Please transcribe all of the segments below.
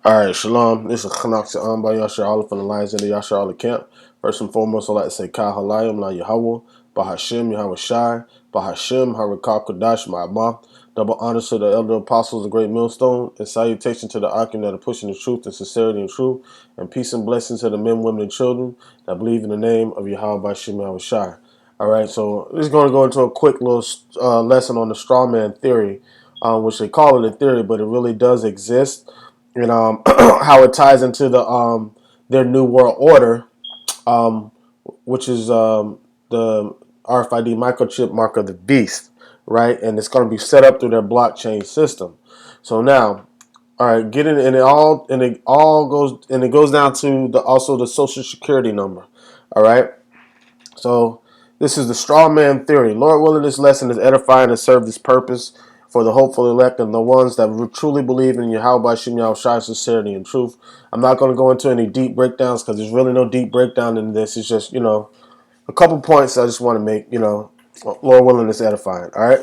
All right, shalom. This is Chanakh by Yashar Allah from the Lions of the Yashar Allah camp. First and foremost, I'd like to say Kah Halayim La Yahweh, Bahashim Yahweh Shai, Bahashim Harakah Kodash Ma'amah. Double honors to the elder apostles, the great millstone, and salutation to the Akim that are pushing the truth and sincerity and truth, and peace and blessings to the men, women, and children that believe in the name of Yahweh Bahashim Yahweh Shai. All right, so this is going to go into a quick little lesson on the straw man theory, which they call it a theory, but it really does exist, and how it ties into their new world order, um, which is the RFID microchip mark of the beast, right? And it's going to be set up through their blockchain system. So now, all right, it goes down to also the social security number. All right. So this is the straw man theory. Lord willing, this lesson is edifying and serve this purpose for the hopeful elect and the ones that truly believe in Yahweh Shem Yahweh Shai, sincerity and truth. I'm not going to go into any deep breakdowns because there's really no deep breakdown in this. It's just, a couple points I just want to make, Lord willing, it's edifying. All right.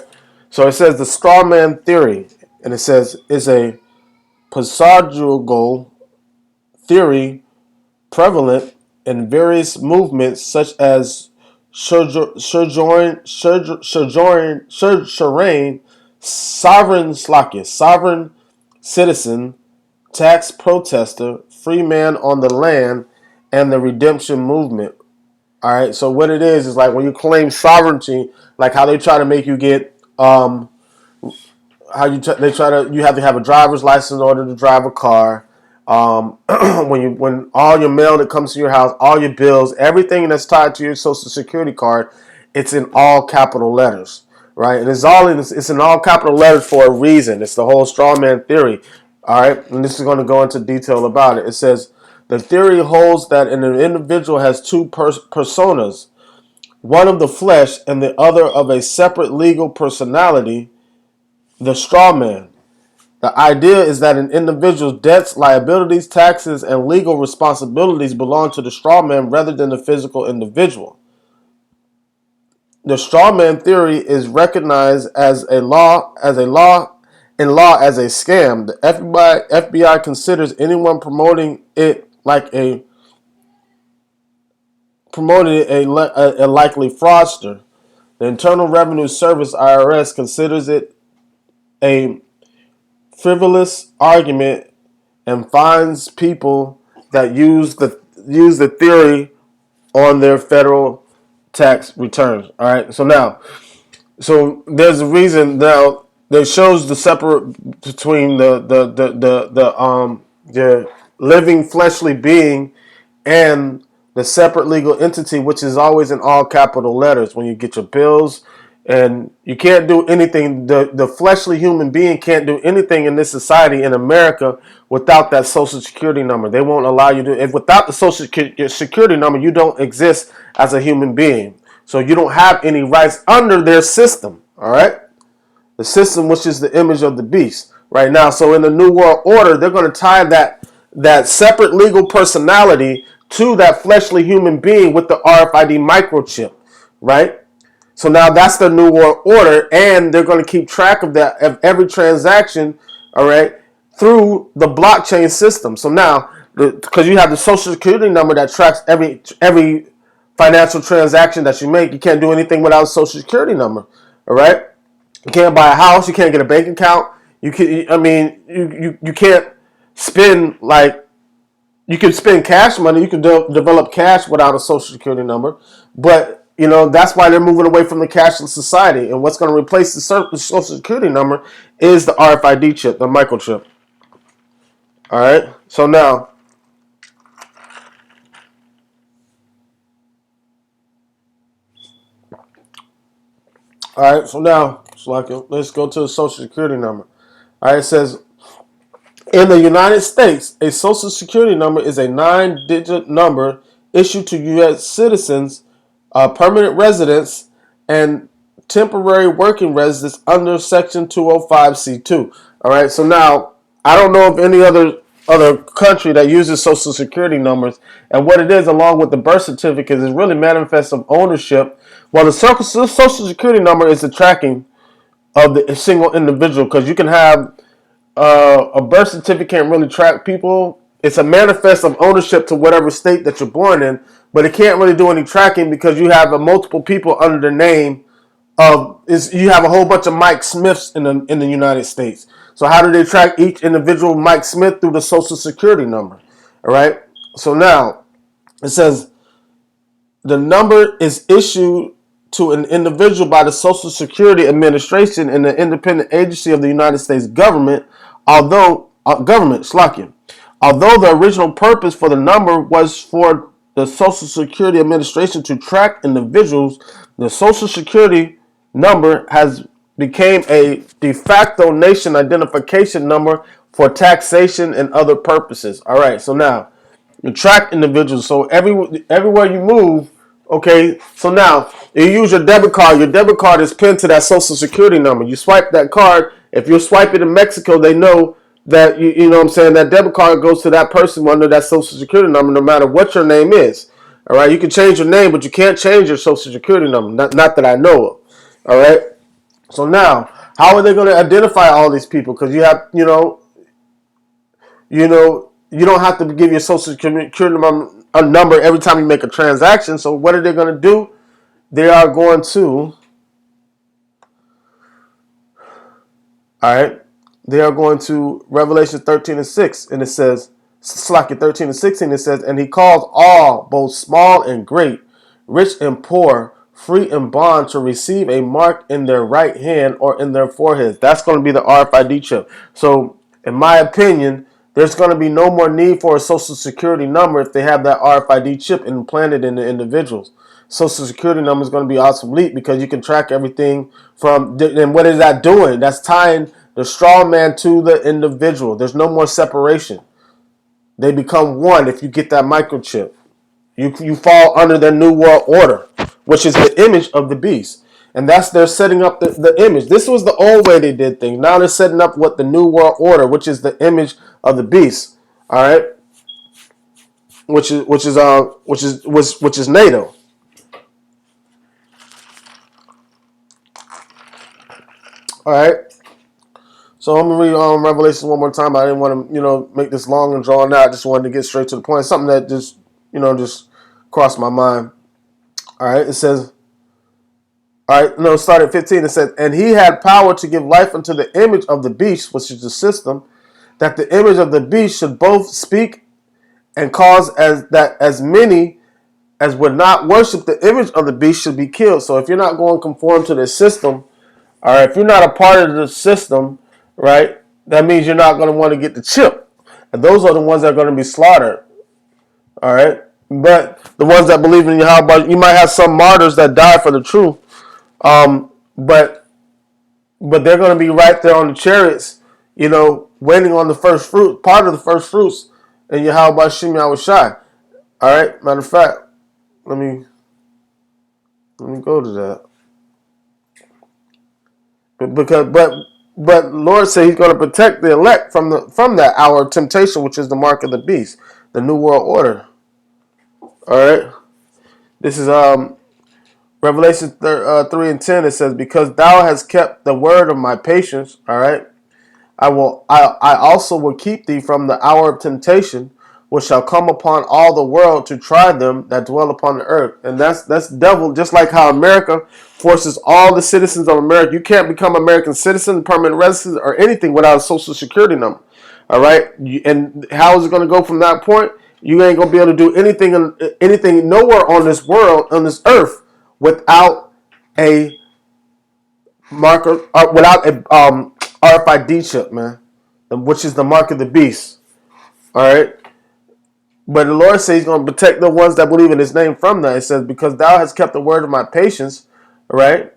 So it says the straw man theory, and it says is a posagical theory prevalent in various movements such as sojourn, sovereign citizen, tax protester, free man on the land, and the redemption movement. All right, so what it is like when you claim sovereignty, like how they try to make you get you have to have a driver's license in order to drive a car. When all your mail that comes to your house, all your bills, everything that's tied to your social security card, it's in all capital letters, right? And it's in all capital letters for a reason. It's the whole straw man theory, all right. And this is going to go into detail about it. It says the theory holds that an individual has two personas, one of the flesh and the other of a separate legal personality, the straw man. The idea is that an individual's debts, liabilities, taxes, and legal responsibilities belong to the straw man rather than the physical individual. The straw man theory is recognized as a law as a scam. The FBI considers anyone promoting it a likely fraudster. The Internal Revenue Service (IRS) considers it a frivolous argument and finds people that use the theory on their federal tax returns. All right. So there's a reason now that shows the separate between the living fleshly being and the separate legal entity, which is always in all capital letters when you get your bills. And you can't do anything. The fleshly human being can't do anything in this society in America without that social security number. They won't allow you to. If without the social security number, you don't exist as a human being. So you don't have any rights under their system. All right, the system, which is the image of the beast, right now. So in the New World Order, they're going to tie that separate legal personality to that fleshly human being with the RFID microchip, right? So now that's the New World Order, and they're going to keep track of that, of every transaction, all right, through the blockchain system. So now, because you have the social security number that tracks every financial transaction that you make, you can't do anything without a social security number, all right? You can't buy a house, you can't get a bank account. You can't spend you can spend cash money. You can develop cash without a social security number, but that's why they're moving away from the cashless society. And what's going to replace the social security number is the RFID chip, the microchip. All right. So now, let's go to the social security number. All right. It says in the United States, a social security number is a 9-digit number issued to U.S. citizens, permanent residents, and temporary working residents under Section 205C2. All right, so now I don't know of any other country that uses social security numbers, and what it is, along with the birth certificate, is really manifest of ownership. Well, the social security number is the tracking of the single individual, because you can have A birth certificate can't really track people. It's a manifest of ownership to whatever state that you're born in, but it can't really do any tracking because you have multiple people under the name of is you have a whole bunch of Mike Smiths in the United States. So how do they track each individual Mike Smith through the social security number? All right. So now it says the number is issued to an individual by the Social Security Administration and the independent agency of the United States government, although the original purpose for the number was for the Social Security Administration to track individuals, the Social Security number has became a de facto nation identification number for taxation and other purposes. All right, so now you track individuals. So everywhere you move, okay. So now you use your debit card. Your debit card is pinned to that social security number. You swipe that card. If you're swiping in Mexico, they know that you know what I'm saying, that debit card goes to that person under that social security number, no matter what your name is. All right. You can change your name, but you can't change your social security number. Not that I know of. All right. So now, how are they going to identify all these people? Because you have, you don't have to give your social security number every time you make a transaction. So what are they going to do? They are going to, all right, they are going to Revelation 13 and 6. And it says, Slack 13 and 16, it says, and he calls all, both small and great, rich and poor, free and bond, to receive a mark in their right hand or in their foreheads. That's going to be the RFID chip. So in my opinion, there's going to be no more need for a social security number if they have that RFID chip implanted in the individuals. Social security number is going to be obsolete because you can track everything from. And what is that doing? That's tying the straw man to the individual. There's no more separation. They become one if you get that microchip. You fall under the New World Order, which is the image of the beast. And they're setting up the image. This was the old way they did things. Now they're setting up what the New World Order, which is the image of the beast. All right, which is NATO. All right. So I'm gonna read Revelation one more time. I didn't want to make this long and drawn out. I just wanted to get straight to the point. Something that just crossed my mind. All right. It says. All right, no, start at 15. It says, and he had power to give life unto the image of the beast, which is the system, that the image of the beast should both speak and cause as many as would not worship the image of the beast should be killed. So if you're not going to conform to the system, all right, if you're not a part of the system, right, that means you're not going to want to get the chip. And those are the ones that are going to be slaughtered. All right, but the ones that believe in Yahweh, you might have some martyrs that die for the truth. But they're going to be right there on the chariots, waiting on the first fruit, part of the first fruits, and Yahweh Shem Yahushai. All right. Matter of fact, let me go to that. But Lord said He's going to protect the elect from that hour of temptation, which is the mark of the beast, the New World Order. All right. This is Revelation 3 and 10, it says, because thou hast kept the word of my patience, all right, I also will keep thee from the hour of temptation, which shall come upon all the world to try them that dwell upon the earth. And that's devil, just like how America forces all the citizens of America. You can't become American citizen, permanent resident, or anything without a social security number. All right. And how is it going to go from that point? You ain't going to be able to do anything nowhere on this world, on this earth, without a marker, without a RFID chip, man, which is the mark of the beast. All right. But the Lord says He's going to protect the ones that believe in His name from that. It says, because thou hast kept the word of my patience, all right,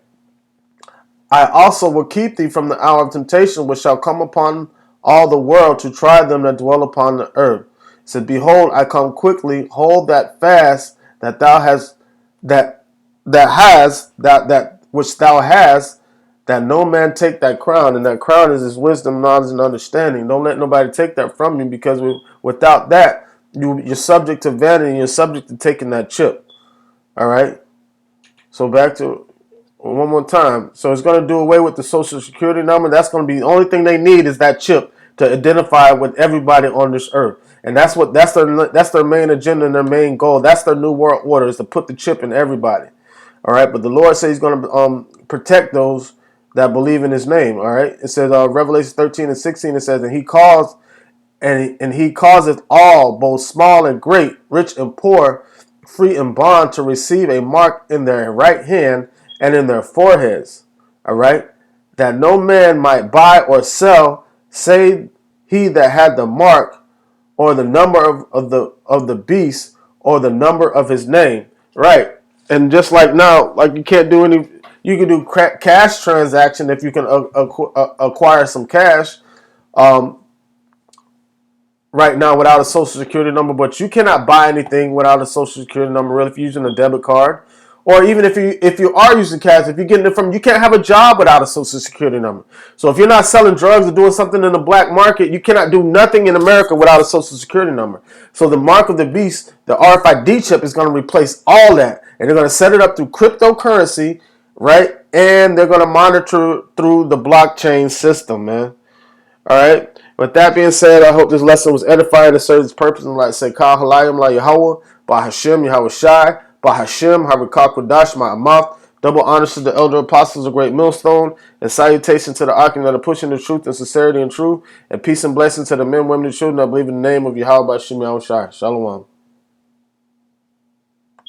I also will keep thee from the hour of temptation, which shall come upon all the world to try them that dwell upon the earth. It said, behold, I come quickly. Hold that fast that thou hast, that which thou hast, that no man take that crown. And that crown is His wisdom, knowledge, and understanding. Don't let nobody take that from you, because without that, you're subject to vanity. You're subject to taking that chip. All right. So back to one more time. So it's going to do away with the social security number. That's going to be the only thing they need is that chip. to identify with everybody on this earth. And that's their main agenda and their main goal. That's their new world order, is to put the chip in everybody. All right, but the Lord says He's going to protect those that believe in His name. All right, it says Revelation 13:16. It says, and he causeth all, both small and great, rich and poor, free and bond, to receive a mark in their right hand and in their foreheads. All right, that no man might buy or sell, save he that had the mark, or the number of the beast, or the number of his name. Right, and just like now, like you can't do any. You can do cash transaction if you can acquire some cash. Right now without a social security number, but you cannot buy anything without a social security number, really, if you're using a debit card. Or even if you are using cash, if you're getting it from, you can't have a job without a social security number. So if you're not selling drugs or doing something in the black market, you cannot do nothing in America without a social security number. So the mark of the beast, the RFID chip, is going to replace all that. And they're going to set it up through cryptocurrency, right? And they're going to monitor through the blockchain system, man. All right. With that being said, I hope this lesson was edifying and served its purpose. And like say, Kal Halayim La Yahweh, Ba Hashem Yahweh Shai, Ba Hashem Harikah Kodash Ma'amath. Double honors to the elder apostles of Great Millstone, and salutation to the Akim that are pushing the truth and sincerity and truth, and peace and blessing to the men, women, and children that believe in the name of Yahweh Ba Hashem Yahweh Shai. Shalom.